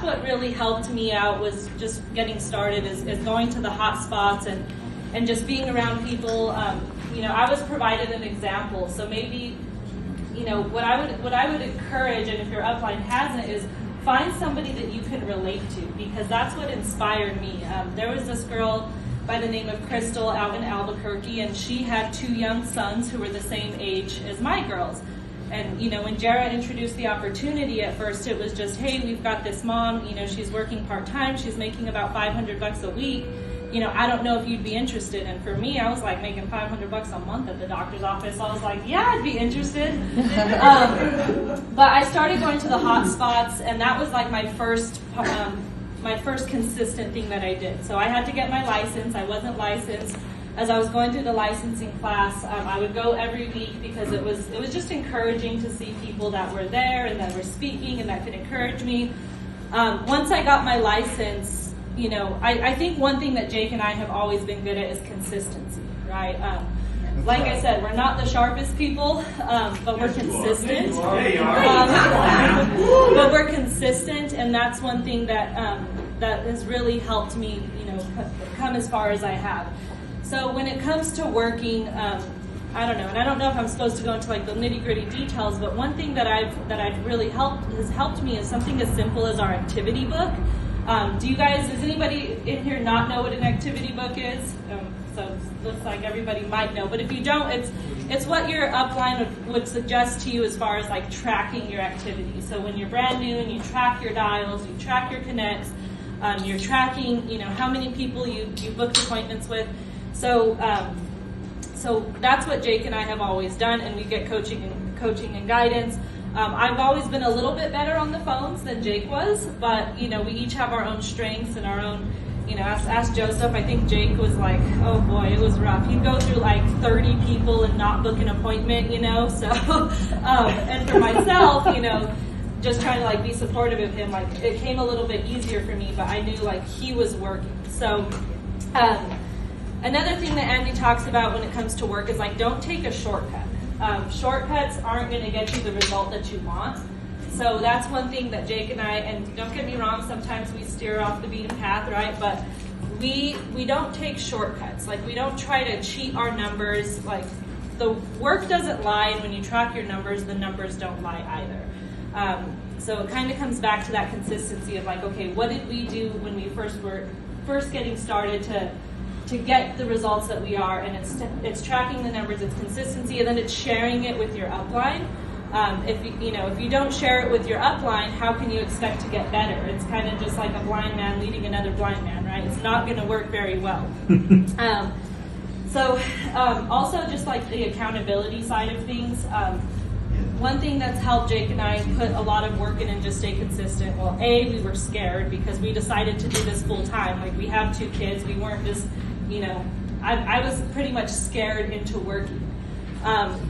what really helped me out, was just getting started, is going to the hot spots and just being around people. I was provided an example, so maybe, what I would encourage, and if your upline hasn't, is find somebody that you can relate to, because that's what inspired me. There was this girl by the name of Crystal out in Albuquerque, and she had 2 young sons who were the same age as my girls. And, when Jara introduced the opportunity, at first it was just, hey, we've got this mom, she's working part-time, she's making about $500 a week. I don't know if you'd be interested. And for me, I was like making $500 a month at the doctor's office. I was like, yeah, I'd be interested. But I started going to the hot spots, and that was like my first consistent thing that I did. So I had to get my license. I wasn't licensed. As I was going through the licensing class, I would go every week, because it was just encouraging to see people that were there and that were speaking and that could encourage me. Once I got my license, I think one thing that Jake and I have always been good at is consistency, right? Like I said, we're not the sharpest people, but we're consistent. But we're consistent, and that's one thing that has really helped me, come as far as I have. So when it comes to working, I don't know, and I don't know if I'm supposed to go into like the nitty-gritty details, but one thing that I've really has helped me is something as simple as our activity book. Does anybody in here not know what an activity book is? So it looks like everybody might know, but if you don't, it's what your upline would suggest to you as far as like tracking your activity. So when you're brand new and you track your dials, you track your connects, you're tracking, how many people you booked appointments with. So that's what Jake and I have always done, and we get coaching and guidance. I've always been a little bit better on the phones than Jake was, but we each have our own strengths and our own, ask Joseph. I think Jake was like, oh boy, it was rough. He'd go through like 30 people and not book an appointment, so, and for myself, just trying to like be supportive of him, like it came a little bit easier for me, but I knew like he was working. So, another thing that Andy talks about when it comes to work is like, don't take a shortcut. Shortcuts aren't going to get you the result that you want. So that's one thing that Jake and I, and don't get me wrong, sometimes we steer off the beaten path, right? But we don't take shortcuts. Like, we don't try to cheat our numbers. Like, the work doesn't lie, and when you track your numbers, the numbers don't lie either. So it kind of comes back to that consistency of like, okay, what did we do when we were first getting started to get the results that we are, and it's tracking the numbers, it's consistency, and then it's sharing it with your upline. If you don't share it with your upline, how can you expect to get better? It's kind of just like a blind man leading another blind man, right? It's not going to work very well. Also just like the accountability side of things, one thing that's helped Jake and I put a lot of work in and just stay consistent. Well, we were scared because we decided to do this full time. Like, we have 2 kids. We weren't just, I was pretty much scared into working.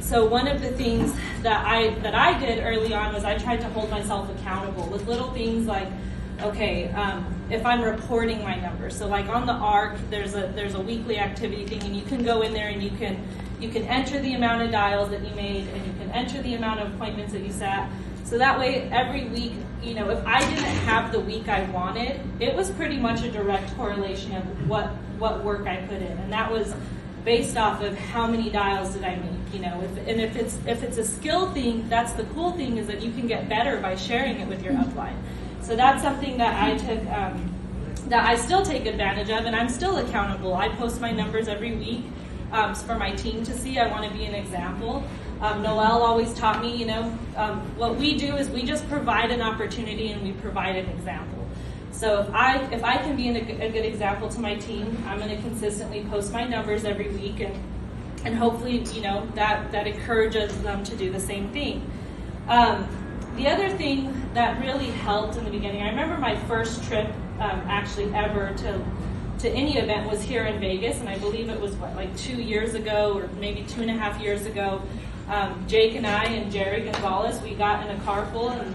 So one of the things that I did early on was I tried to hold myself accountable with little things like, okay, if I'm reporting my numbers. So like on the ARC, there's a weekly activity thing, and you can go in there and you can enter the amount of dials that you made, and you can enter the amount of appointments that you sat. So that way, every week, if I didn't have the week I wanted, it was pretty much a direct correlation of what work I put in, and that was based off of how many dials did I make. If it's a skill thing, that's the cool thing, is that you can get better by sharing it with your upline. So that's something that I took, that I still take advantage of, and I'm still accountable. I post my numbers every week for my team to see. I want to be an example. Noelle always taught me, what we do is we just provide an opportunity and we provide an example. So if I can be a good example to my team, I'm going to consistently post my numbers every week, and hopefully, that encourages them to do the same thing. The other thing that really helped in the beginning, I remember my first trip actually ever to any event was here in Vegas, and I believe it was like 2 years ago, or maybe 2.5 years ago. Jake and I and Jerry Gonzalez, we got in a car full, and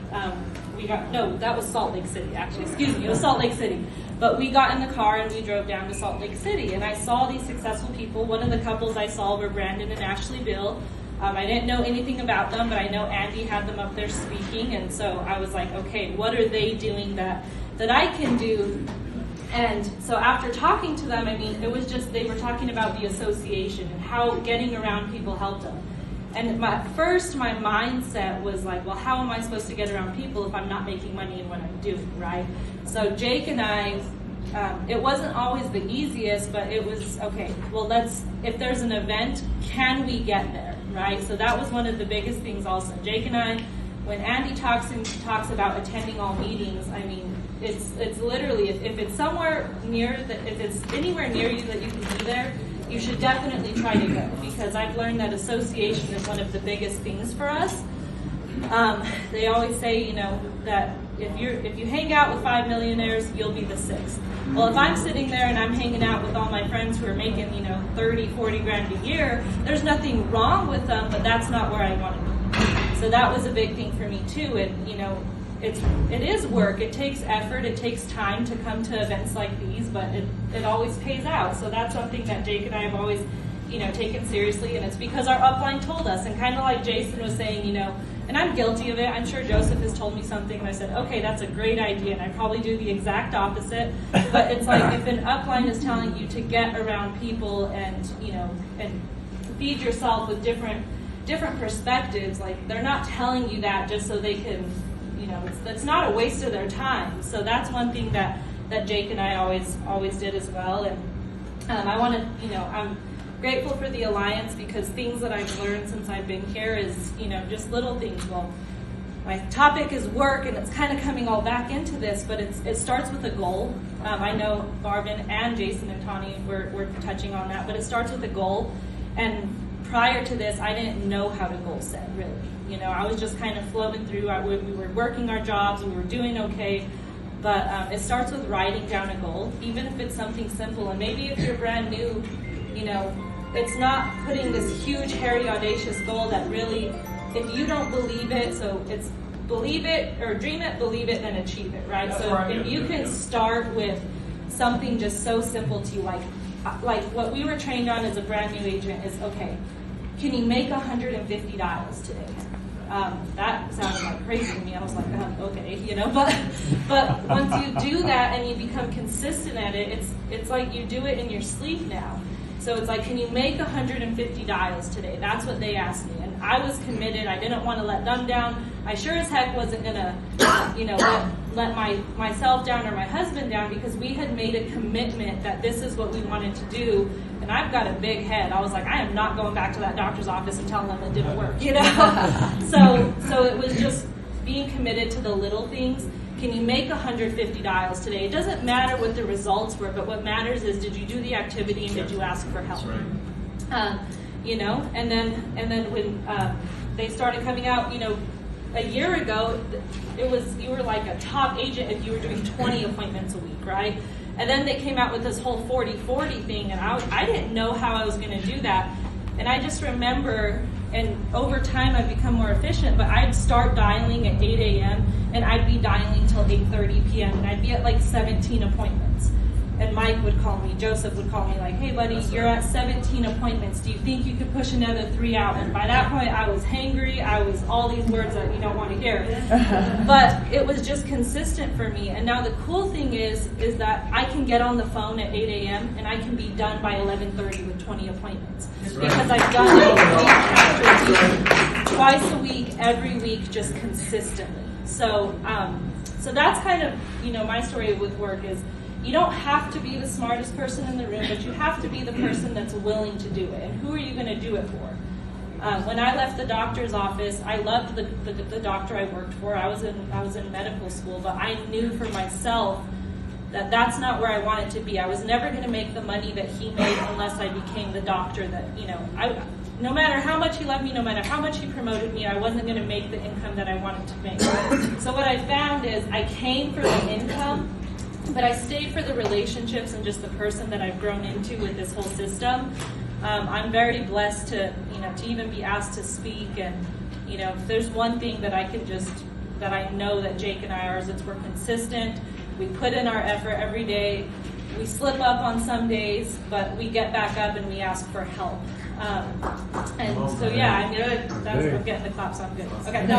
that was Salt Lake City, actually. Excuse me, it was Salt Lake City. But we got in the car and we drove down to Salt Lake City, and I saw these successful people. One of the couples I saw were Brandon and Ashley Bill. I didn't know anything about them, but I know Andy had them up there speaking, and so I was like, okay, what are they doing that that I can do. And so after talking to them, I mean, it was just, they were talking about the association and how getting around people helped them. And my mindset was like, well, how am I supposed to get around people if I'm not making money in what I'm doing, right? So Jake and I, it wasn't always the easiest, but it was, okay, well, if there's an event, can we get there, right? So that was one of the biggest things also. Jake and I, when Andy talks about attending all meetings, I mean, it's literally, if it's somewhere near, if it's anywhere near you that you can be there, you should definitely try to go, because I've learned that association is one of the biggest things for us. They always say, you know, that if you hang out with 5 millionaires, you'll be the sixth. Well, if I'm sitting there and I'm hanging out with all my friends who are making, you know, 30, 40 grand a year, there's nothing wrong with them, but that's not where I want to be. So that was a big thing for me too. And, you know, it is work. It takes effort. It takes time to come to events like these, but it always pays out. So that's something that Jake and I have always, you know, taken seriously, and it's because our upline told us. And kind of like Jason was saying, you know, and I'm guilty of it. I'm sure Joseph has told me something, and I said, okay, that's a great idea, and I probably do the exact opposite. But it's like if an upline is telling you to get around people and, you know, and feed yourself with different perspectives, like they're not telling you that just so they can, you know, it's not a waste of their time. So that's one thing that Jake and I always did as well. And I want to, you know, I'm grateful for the Alliance, because things that I've learned since I've been here is, you know, just little things. Well, my topic is work, and it's kind of coming all back into this, but it starts with a goal. I know Marvin and Jason and Tawny were touching on that, but it starts with a goal. And prior to this, I didn't know how to goal set, really. You know, I was just kind of flowing through. We were working our jobs, we were doing okay, but it starts with writing down a goal, even if it's something simple. And maybe if you're brand new, you know, it's not putting this huge, hairy, audacious goal that really, if you don't believe it, so it's believe it, or dream it, believe it, then achieve it, right? That's so right. If you can start with something just so simple to you, like what we were trained on as a brand new agent is, okay, can you make 150 dials today? That sounded like crazy to me. I was like, okay, you know, but once you do that and you become consistent at it, it's like you do it in your sleep now. So it's like, can you make 150 dials today? That's what they asked me, and I was committed. I didn't want to let them down. I sure as heck wasn't gonna, you know, let myself down or my husband down, because we had made a commitment that this is what we wanted to do. And I've got a big head. I was like, I am not going back to that doctor's office and telling them it didn't work, you know? So it was just being committed to the little things. Can you make 150 dials today? It doesn't matter what the results were, but what matters is, did you do the activity and did you ask for help? Right. You know, and then when they started coming out, you know, a year ago, you were like a top agent if you were doing 20 appointments a week, right? And then they came out with this whole 40-40 thing, and I didn't know how I was going to do that. And I just remember, and over time I've become more efficient, but I'd start dialing at 8 a.m. and I'd be dialing till 8:30 p.m. and I'd be at like 17 appointments. And Mike would call me, Joseph would call me like, hey buddy, you're at 17 appointments. Do you think you could push another 3 out? And by that point I was hangry. I was all these words that you don't want to hear. But it was just consistent for me. And now the cool thing is that I can get on the phone at 8 a.m. and I can be done by 11:30 with 20 appointments. Because I've done it week after week, twice a week, every week, just consistently. So that's kind of, you know, my story with work is, you don't have to be the smartest person in the room, but you have to be the person that's willing to do it. And who are you going to do it for? When I left the doctor's office, I loved the doctor I worked for. I was in medical school, but I knew for myself that that's not where I wanted to be. I was never going to make the money that he made unless I became the doctor that, you know, no matter how much he loved me, no matter how much he promoted me, I wasn't going to make the income that I wanted to make. So what I found is I came for the income, but I stayed for the relationships and just the person that I've grown into with this whole system. I'm very blessed to even be asked to speak. And, you know, if there's one thing that that I know that Jake and I are, is we're consistent. We put in our effort every day. We slip up on some days, but we get back up and we ask for help. And so, yeah, I'm good. I'm getting the claps. I'm good. Okay. No,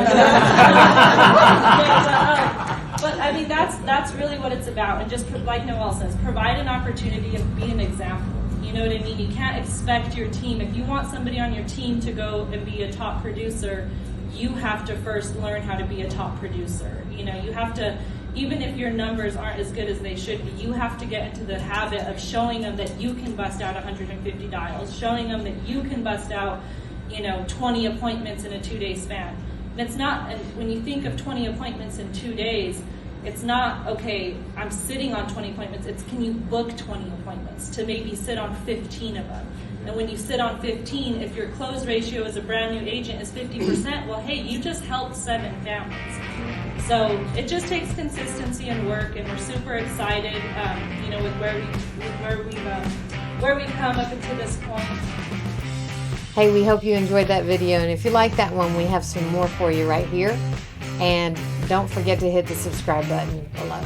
but I mean, that's that's really what it's about. And just like Noelle says, provide an opportunity and be an example. You know what I mean? You can't expect your team, if you want somebody on your team to go and be a top producer, you have to first learn how to be a top producer. You know, you have to, even if your numbers aren't as good as they should be, you have to get into the habit of showing them that you can bust out 150 dials, showing them that you can bust out, you know, 20 appointments in a 2-day span. And it's not, and when you think of 20 appointments in 2 days, it's not, okay, I'm sitting on 20 appointments. It's, can you book 20 appointments to maybe sit on 15 of them? And when you sit on 15, if your close ratio as a brand new agent is 50%, well, hey, you just helped 7 families. So it just takes consistency and work, and we're super excited, you know, with where we've come up until this point. Hey, we hope you enjoyed that video, and if you like that one, we have some more for you right here. And don't forget to hit the subscribe button below.